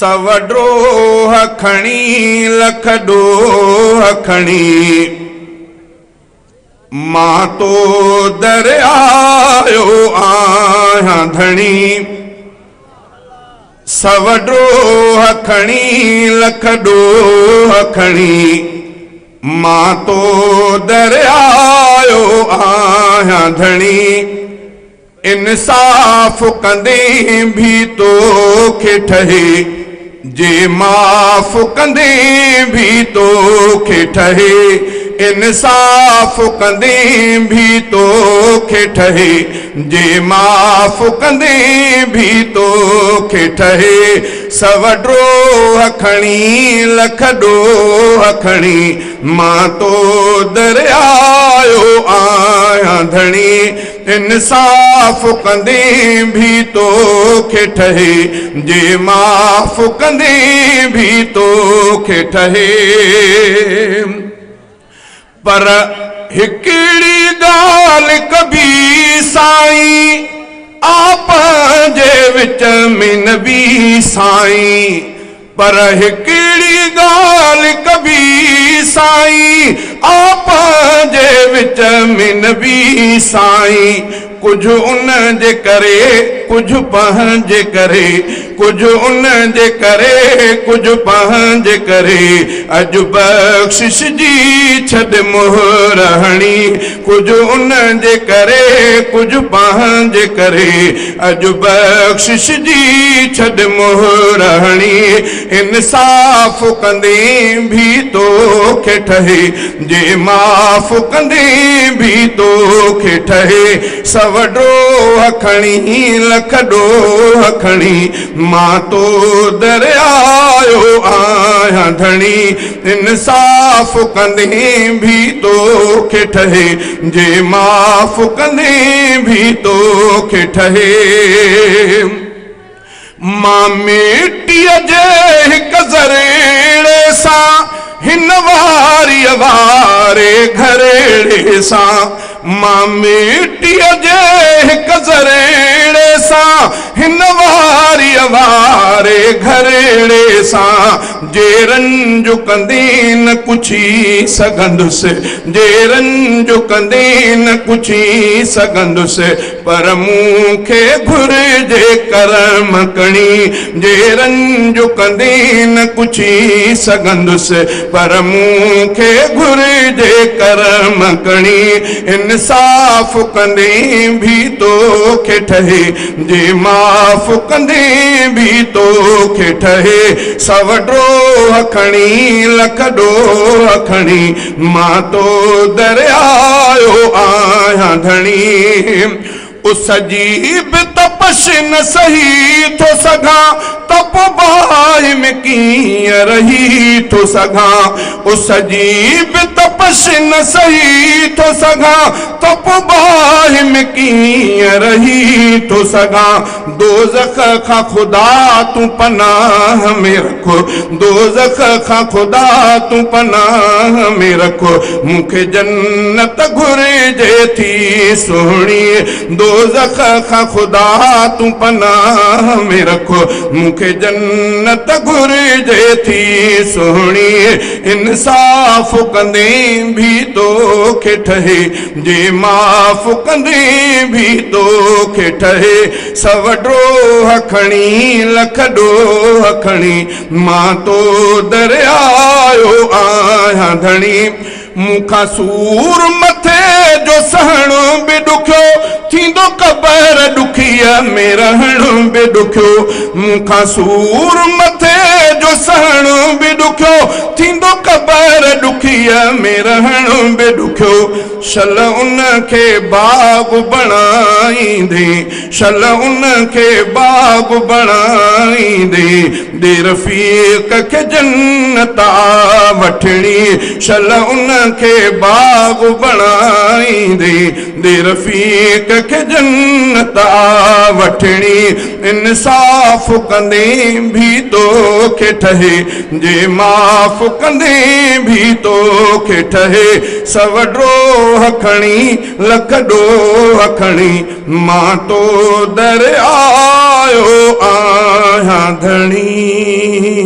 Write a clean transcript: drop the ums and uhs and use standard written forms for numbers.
सवड्रो खणी लख ॾोह खणी मां तो दरियायो आहियां धणी सवड्रो खणी लख ॾोह खणी मां तो दरियायो आहियां धणी इंसाफ़ कंदे भी तोखे ठहे जे माफ़ कंदे भी तोखे ठहे इंसाफ़ कंदे भी तोखे ठहे जे माफ़ कंदे भी तोखे ठहे सवड्रो खणी लख ॾोह खणी मां तो दरियायो आहियां धणी इंसाफ़ कंदे भी तोखे ठहे जे माफ़ कंदे भी तोखे ठहे पर हिकिड़ी ॻाल्हि कबी साईं आप जे विच में न बि साईं पर हिकिड़ी ॻाल्हि कबी साईं आप जे विच में न बि साईं कुझु उन जे करे कुझु पंहिंजे करे कुझु उन जे करे कुझु पंहिंजे करे अॼु बख़्शिश जी छॾ मोहर हणी कुझु उन जे करे कुझु पंहिंजे करे अॼु बख़्शिश जी छॾ मोहर हणी इंसाफ़ कंदे भी तोखे ठहे जे माफ़ कंदे भी तोखे ठहे सवड्रो खणी लख ॾोह खणी मां तो दरियायो आहियां धणी इंसाफ़ कंदे भी तोखे ठहे जे माफ़ कंदे भी तोखे ठहे मां मिटीअ जे हिकु ज़रेड़े सां हिन वारी वारे घरेड़े सां मां मिटीअ जे हिकु ज़रेड़े सां हिन वारी वारे घरेड़े सां जे रंज कंदे न कुछी सघंदुसि जे रंज कंदे न कुछी सघंदुसि पर मूंखे घुरिजे करम कणी जे रंज कंदे न कुछी सघंदुसि पर मूंखे घुरिजे करम कणी इंसाफ़ कंदे भी तोखे ठहे जे माफ़ कंदे भी तोखे ठहे सवड्रो खणी लख ॾोह खणी मां तो दरियायो आहियां धणी उस जी बि तपश न सही थो सघां तप बाहि में कीअं रही थो सघां उस जी बि तपश न सही थो सघां तप बाहि में कीअं रही थो सघां दोज़ख खां ख़ुदा तूं पनाह में रखो दोज़ख खां ख़ुदा तूं पनाह में रखो मूंखे जन्नत घुरिजे थी सुहिणी दोज़ख खां ख़ुदा तूं पनाह में रखो मूंखे जन्नत घुरिजे थी सुहिणी इंसाफ़ कंदे भी तोखे ठहे जे माफ़ कंदे भी तोखे ठहे सवड्रो खणी लख ॾोह खणी मां तो दरियायो आहियां धणी मूंखां सूर मथे जो सहणो बि ॾुखियो थींदो क़बर ॾुखीअ में रहणो बि ॾुखियो मूंखां सूर मथे जो सहणो बि ॾुखियो थींदो क़बर ॾुखीअ में रहणो बि ॾुखियो शल उन खे बाग़ बणाईंदे शल उन खे बाग़ बणाईंदे दे रफ़ीक़ खे जन्नत वठणी शल उन खे बाग़ बणाईंदे दे रफ़ीक़ खे जन्नत वठणी इंसाफ़ कंदे भी तोखे ठहे जे माफ़ कंदे भी तोखे ठहे सवड्रो खणी लख ॾोह खणी मां तो दरियायो आहियां धणी